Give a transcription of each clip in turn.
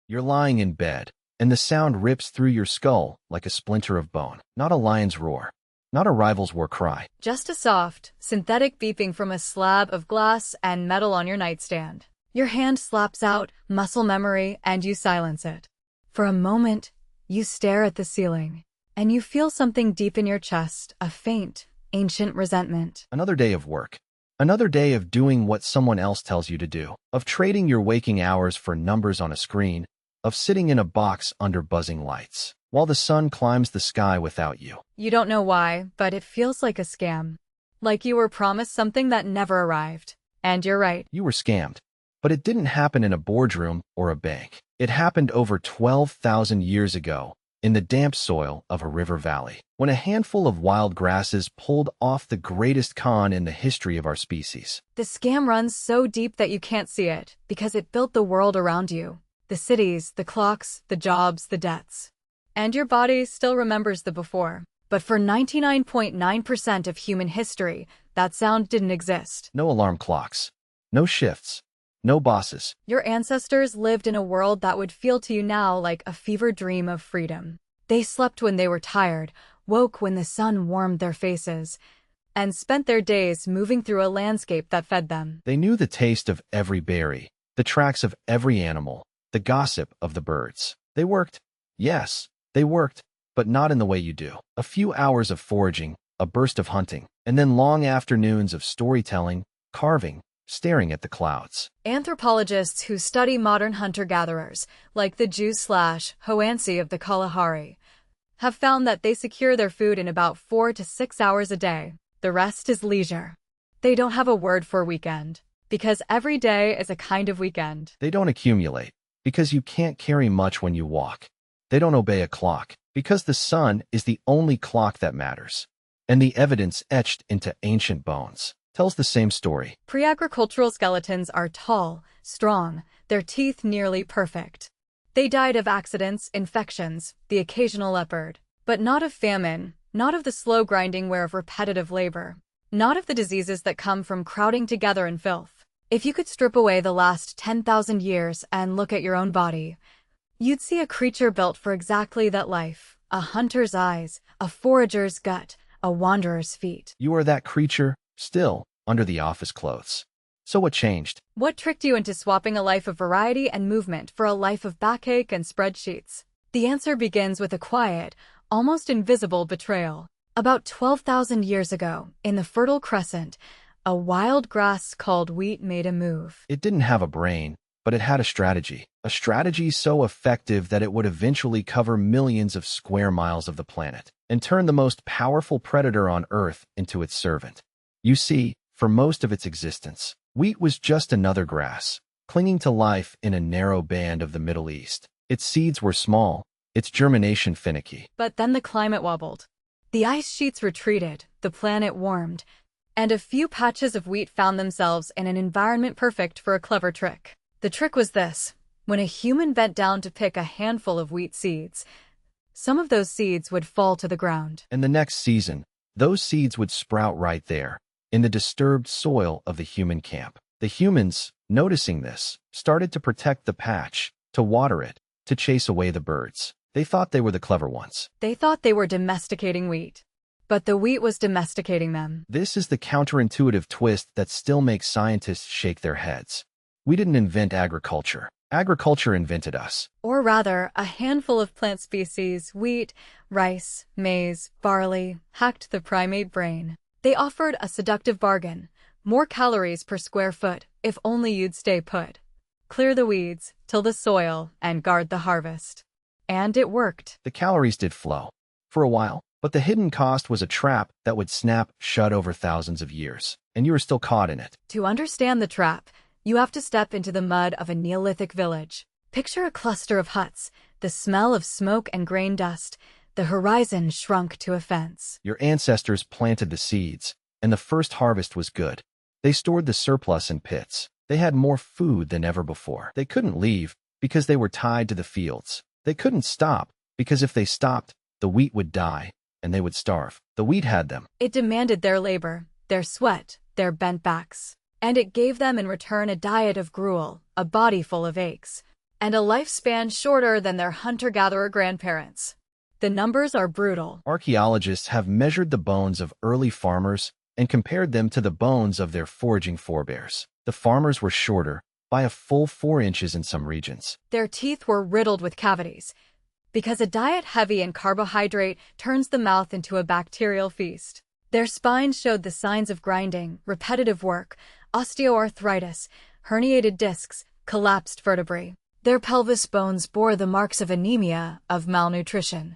You're lying in bed, and the sound rips through your skull like a splinter of bone. Not a lion's roar, not a rival's war cry. Just a soft, synthetic beeping from a slab of glass and metal on your nightstand. Your hand slaps out, muscle memory, and you silence it. For a moment, you stare at the ceiling, and you feel something deep in your chest, a faint, ancient resentment. Another day of work. Another day of doing what someone else tells you to do. Of trading your waking hours for numbers on a screen. Of sitting in a box under buzzing lights, while the sun climbs the sky without you. You don't know why, but it feels like a scam. Like you were promised something that never arrived. And you're right. You were scammed. But it didn't happen in a boardroom or a bank. It happened over 12,000 years ago, in the damp soil of a river valley, when a handful of wild grasses pulled off the greatest con in the history of our species. The scam runs so deep that you can't see it, because it built the world around you. The cities, the clocks, the jobs, the debts. And your body still remembers the before. But for 99.9% of human history, that sound didn't exist. No alarm clocks. No shifts. No bosses. Your ancestors lived in a world that would feel to you now like a fever dream of freedom. They slept when they were tired, woke when the sun warmed their faces, and spent their days moving through a landscape that fed them. They knew the taste of every berry, the tracks of every animal, the gossip of the birds. They worked. Yes, they worked, but not in the way you do. A few hours of foraging, a burst of hunting, and then long afternoons of storytelling, carving, staring at the clouds. Anthropologists who study modern hunter-gatherers, like the Jew/Hoansi of the Kalahari, have found that they secure their food in about 4 to 6 hours a day. The rest is leisure. They don't have a word for weekend, because every day is a kind of weekend. They don't accumulate, because you can't carry much when you walk. They don't obey a clock, because the sun is the only clock that matters. And the evidence etched into ancient bones tells the same story. Pre-agricultural skeletons are tall, strong, their teeth nearly perfect. They died of accidents, infections, the occasional leopard. But not of famine, not of the slow grinding wear of repetitive labor, not of the diseases that come from crowding together in filth. If you could strip away the last 10,000 years and look at your own body, you'd see a creature built for exactly that life. A hunter's eyes, a forager's gut, a wanderer's feet. You are that creature, still, under the office clothes. So what changed? What tricked you into swapping a life of variety and movement for a life of backache and spreadsheets? The answer begins with a quiet, almost invisible betrayal. About 12,000 years ago, in the Fertile Crescent, a wild grass called wheat made a move. It didn't have a brain, but it had a strategy so effective that it would eventually cover millions of square miles of the planet and turn the most powerful predator on Earth into its servant. You see, for most of its existence, wheat was just another grass, clinging to life in a narrow band of the Middle East. Its seeds were small, its germination finicky. But then the climate wobbled. The ice sheets retreated, the planet warmed, and a few patches of wheat found themselves in an environment perfect for a clever trick. The trick was this: when a human bent down to pick a handful of wheat seeds, some of those seeds would fall to the ground. And the next season, those seeds would sprout right there, in the disturbed soil of the human camp. The humans, noticing this, started to protect the patch, to water it, to chase away the birds. They thought they were the clever ones. They thought they were domesticating wheat. But the wheat was domesticating them. This is the counterintuitive twist that still makes scientists shake their heads. We didn't invent agriculture. Agriculture invented us. Or rather, a handful of plant species, wheat, rice, maize, barley, hacked the primate brain. They offered a seductive bargain: more calories per square foot, if only you'd stay put. Clear the weeds, till the soil, and guard the harvest. And it worked. The calories did flow. For a while. But the hidden cost was a trap that would snap shut over thousands of years. And you were still caught in it. To understand the trap, you have to step into the mud of a Neolithic village. Picture a cluster of huts, the smell of smoke and grain dust, the horizon shrunk to a fence. Your ancestors planted the seeds, and the first harvest was good. They stored the surplus in pits. They had more food than ever before. They couldn't leave, because they were tied to the fields. They couldn't stop, because if they stopped, the wheat would die, and they would starve. The wheat had them. It demanded their labor, their sweat, their bent backs. And it gave them in return a diet of gruel, a body full of aches. and a lifespan shorter than their hunter-gatherer grandparents. The numbers are brutal. Archaeologists have measured the bones of early farmers and compared them to the bones of their foraging forebears. The farmers were shorter, by a full 4 inches in some regions. Their teeth were riddled with cavities, because a diet heavy in carbohydrate turns the mouth into a bacterial feast. Their spines showed the signs of grinding, repetitive work, osteoarthritis, herniated discs, collapsed vertebrae. Their pelvis bones bore the marks of anemia, of malnutrition,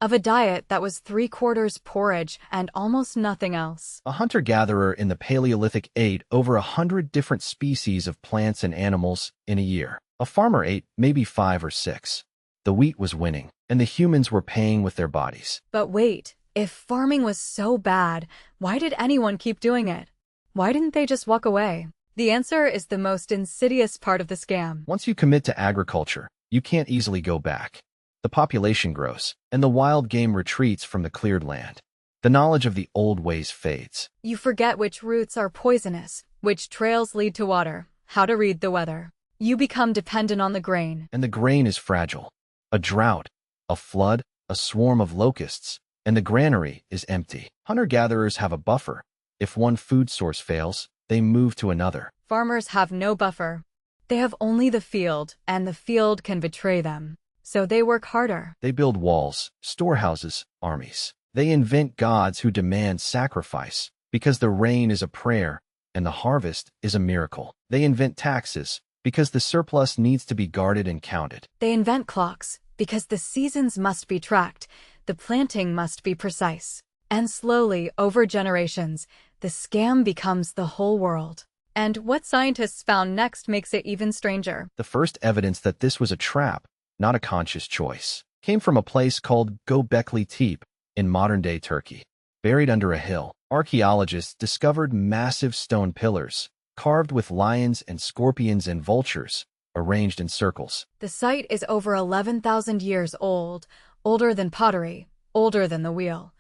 of a diet that was 3/4 porridge and almost nothing else. A hunter-gatherer in the Paleolithic ate over 100 different species of plants and animals in a year. A farmer ate maybe 5 or 6. The wheat was winning, and the humans were paying with their bodies. But wait, if farming was so bad, why did anyone keep doing it? Why didn't they just walk away? The answer is the most insidious part of the scam. Once you commit to agriculture, you can't easily go back. The population grows, and the wild game retreats from the cleared land. The knowledge of the old ways fades. You forget which roots are poisonous, which trails lead to water, how to read the weather. You become dependent on the grain. And the grain is fragile. A drought, a flood, a swarm of locusts, and the granary is empty. Hunter-gatherers have a buffer. If one food source fails, they move to another. Farmers have no buffer. They have only the field, and the field can betray them. So they work harder. They build walls, storehouses, armies. They invent gods who demand sacrifice, because the rain is a prayer and the harvest is a miracle. They invent taxes, because the surplus needs to be guarded and counted. They invent clocks, because the seasons must be tracked, the planting must be precise. And slowly, over generations, the scam becomes the whole world. And what scientists found next makes it even stranger. The first evidence that this was a trap, not a conscious choice, came from a place called Göbekli Tepe in modern-day Turkey. Buried under a hill, archaeologists discovered massive stone pillars, carved with lions and scorpions and vultures, arranged in circles. The site is over 11,000 years old, older than pottery, older than the wheel,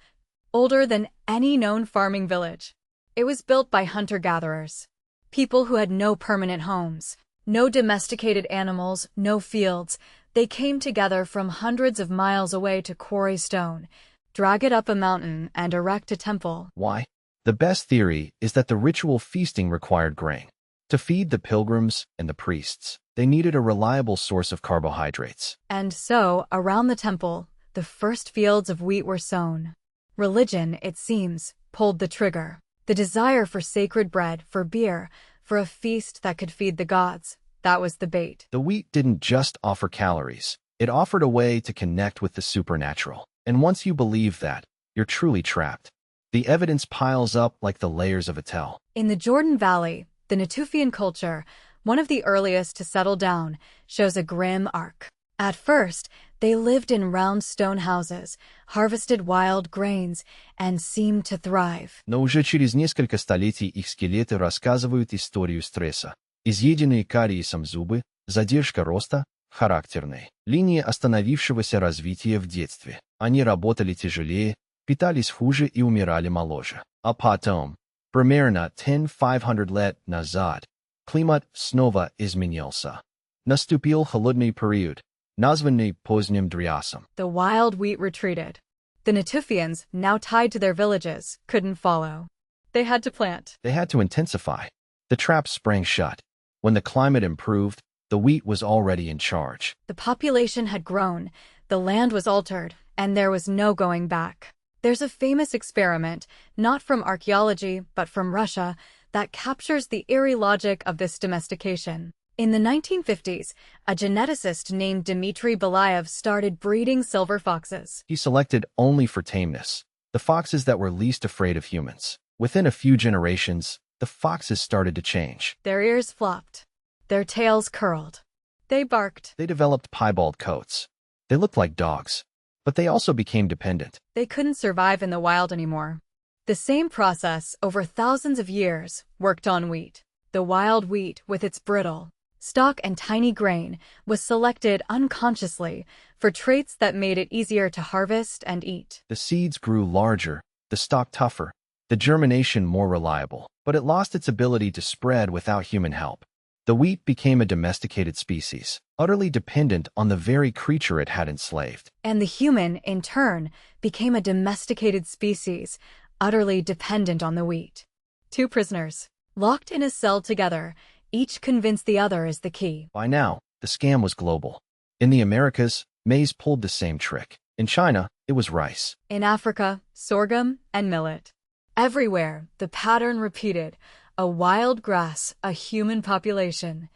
older than any known farming village. It was built by hunter-gatherers, people who had no permanent homes, no domesticated animals, no fields. They came together from hundreds of miles away to quarry stone, drag it up a mountain, and erect a temple. Why? The best theory is that the ritual feasting required grain. To feed the pilgrims and the priests, they needed a reliable source of carbohydrates. And so, around the temple, the first fields of wheat were sown. Religion, it seems, pulled the trigger. The desire for sacred bread, for beer, for a feast that could feed the gods, that was the bait. The wheat didn't just offer calories. It offered a way to connect with the supernatural. And once you believe that, you're truly trapped. The evidence piles up like the layers of a tell. In the Jordan Valley, the Natufian culture, one of the earliest to settle down, shows a grim arc. At first, they lived in round stone houses, harvested wild grains, and seemed to thrive. Но уже через несколько столетий их скелеты рассказывают историю стресса. Изъеденные кариесом зубы, задержка роста, характерные линии остановившегося развития в детстве. Они работали тяжелее, питались хуже и умирали моложе. А потом, примерно 10-500 лет назад, климат снова изменился. Наступил холодный период, названный поздним дриасом. The wild wheat retreated. The Natufians, now tied to their villages, couldn't follow. They had to plant. They had to intensify. The trap sprang shut. When the climate improved, the wheat was already in charge. The population had grown, the land was altered, and there was no going back. There's a famous experiment, not from archaeology, but from Russia, that captures the eerie logic of this domestication. In the 1950s, a geneticist named Dmitry Belayev started breeding silver foxes. He selected only for tameness, the foxes that were least afraid of humans. Within a few generations, the foxes started to change. Their ears flopped. Their tails curled. They barked. They developed piebald coats. They looked like dogs, but they also became dependent. They couldn't survive in the wild anymore. The same process, over thousands of years, worked on wheat. The wild wheat, with its brittle stalk and tiny grain, was selected unconsciously for traits that made it easier to harvest and eat. The seeds grew larger, the stalk tougher, the germination more reliable, but it lost its ability to spread without human help. The wheat became a domesticated species, utterly dependent on the very creature it had enslaved. And the human, in turn, became a domesticated species, utterly dependent on the wheat. Two prisoners, locked in a cell together, each convinced the other is the key. By now, the scam was global. In the Americas, maize pulled the same trick. In China, it was rice. In Africa, sorghum and millet. Everywhere, the pattern repeated. A wild grass, a human population.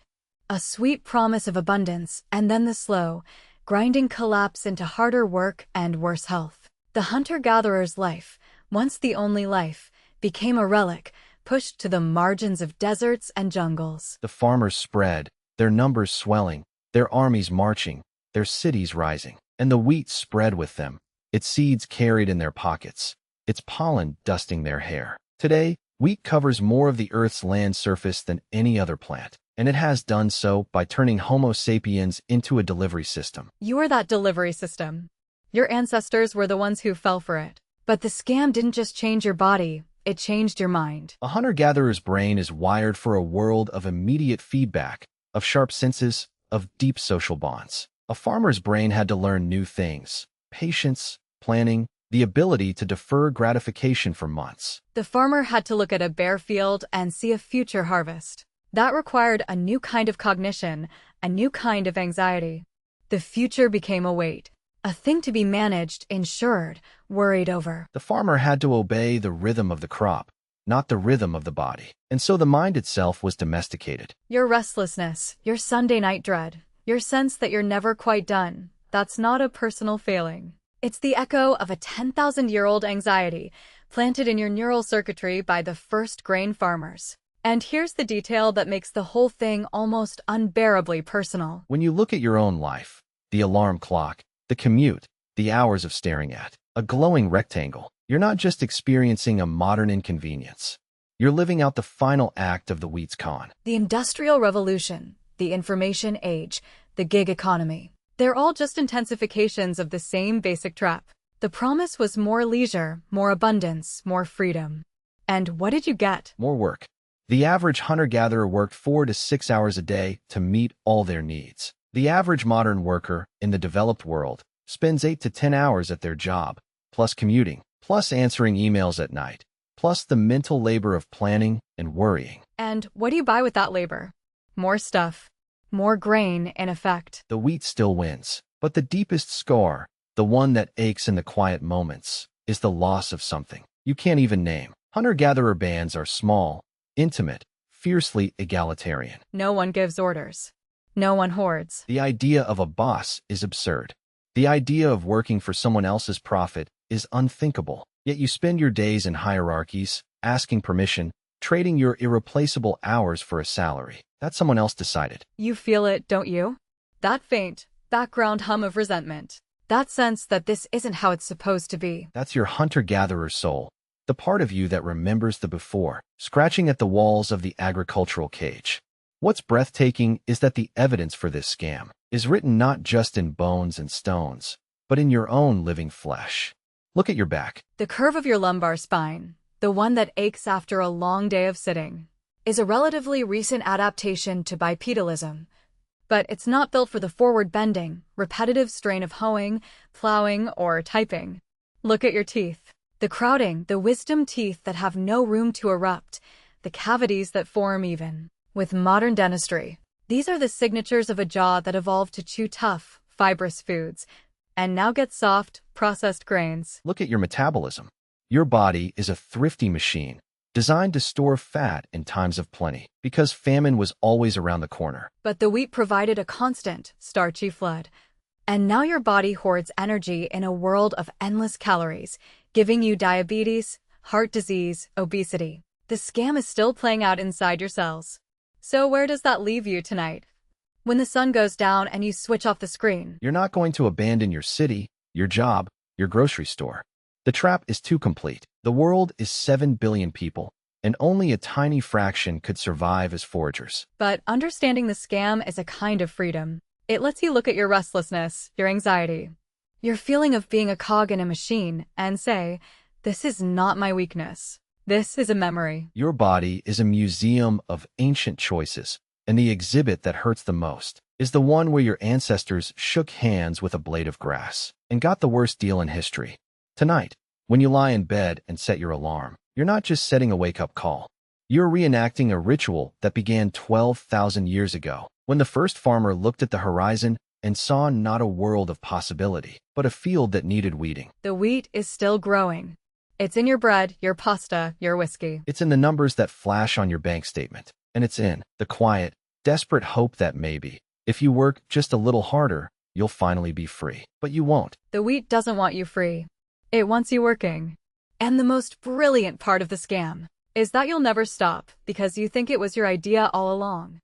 A sweet promise of abundance, and then the slow, grinding collapse into harder work and worse health. The hunter-gatherer's life, once the only life, became a relic, pushed to the margins of deserts and jungles. The farmers spread, their numbers swelling, their armies marching, their cities rising, and the wheat spread with them, its seeds carried in their pockets, its pollen dusting their hair. Today, wheat covers more of the Earth's land surface than any other plant, and it has done so by turning Homo sapiens into a delivery system. You are that delivery system. Your ancestors were the ones who fell for it. But the scam didn't just change your body, it changed your mind. A hunter-gatherer's brain is wired for a world of immediate feedback, of sharp senses, of deep social bonds. A farmer's brain had to learn new things: patience, planning, the ability to defer gratification for months. The farmer had to look at a bare field and see a future harvest. That required a new kind of cognition, a new kind of anxiety. The future became a weight, a thing to be managed, insured, worried over. The farmer had to obey the rhythm of the crop, not the rhythm of the body. And so the mind itself was domesticated. Your restlessness, your Sunday night dread, your sense that you're never quite done, that's not a personal failing. It's the echo of a 10,000-year-old anxiety planted in your neural circuitry by the first grain farmers. And here's the detail that makes the whole thing almost unbearably personal. When you look at your own life, the alarm clock, the commute, the hours of staring at a glowing rectangle, you're not just experiencing a modern inconvenience. You're living out the final act of the wheat's con. The Industrial Revolution, the Information Age, the gig economy. They're all just intensifications of the same basic trap. The promise was more leisure, more abundance, more freedom. And what did you get? More work. The average hunter-gatherer worked 4 to 6 hours a day to meet all their needs. The average modern worker in the developed world spends 8 to 10 hours at their job, plus commuting, plus answering emails at night, plus the mental labor of planning and worrying. And what do you buy with that labor? More stuff. More grain, in effect. The wheat still wins, but the deepest scar, the one that aches in the quiet moments, is the loss of something you can't even name. Hunter-gatherer bands are small, intimate, fiercely egalitarian. No one gives orders. No one hoards. The idea of a boss is absurd. The idea of working for someone else's profit is unthinkable. Yet you spend your days in hierarchies, asking permission, trading your irreplaceable hours for a salary that someone else decided. You feel it, don't you? That faint, background hum of resentment. That sense that this isn't how it's supposed to be. That's your hunter-gatherer soul, the part of you that remembers the before, scratching at the walls of the agricultural cage. What's breathtaking is that the evidence for this scam is written not just in bones and stones, but in your own living flesh. Look at your back. The curve of your lumbar spine, the one that aches after a long day of sitting, is a relatively recent adaptation to bipedalism. But it's not built for the forward-bending, repetitive strain of hoeing, plowing, or typing. Look at your teeth. The crowding, the wisdom teeth that have no room to erupt, the cavities that form even with modern dentistry. These are the signatures of a jaw that evolved to chew tough, fibrous foods, and now get soft, processed grains. Look at your metabolism. Your body is a thrifty machine, designed to store fat in times of plenty, because famine was always around the corner. But the wheat provided a constant, starchy flood. And now your body hoards energy in a world of endless calories, giving you diabetes, heart disease, obesity. The scam is still playing out inside your cells. So where does that leave you tonight? When the sun goes down and you switch off the screen. You're not going to abandon your city, your job, your grocery store. The trap is too complete. The world is 7 billion people, and only a tiny fraction could survive as foragers. But understanding the scam is a kind of freedom. It lets you look at your restlessness, your anxiety, your feeling of being a cog in a machine, and say, this is not my weakness. This is a memory. Your body is a museum of ancient choices, And the exhibit that hurts the most is the one where your ancestors shook hands with a blade of grass and got the worst deal in history. Tonight, when you lie in bed and set your alarm, you're not just setting a wake-up call. You're reenacting a ritual that began 12,000 years ago, when the first farmer looked at the horizon and saw not a world of possibility, but a field that needed weeding. The wheat is still growing. It's in your bread, your pasta, your whiskey. It's in the numbers that flash on your bank statement, and it's in the quiet, desperate hope that maybe, if you work just a little harder, you'll finally be free. But you won't. The wheat doesn't want you free. It wants you working. And the most brilliant part of the scam is that you'll never stop because you think it was your idea all along.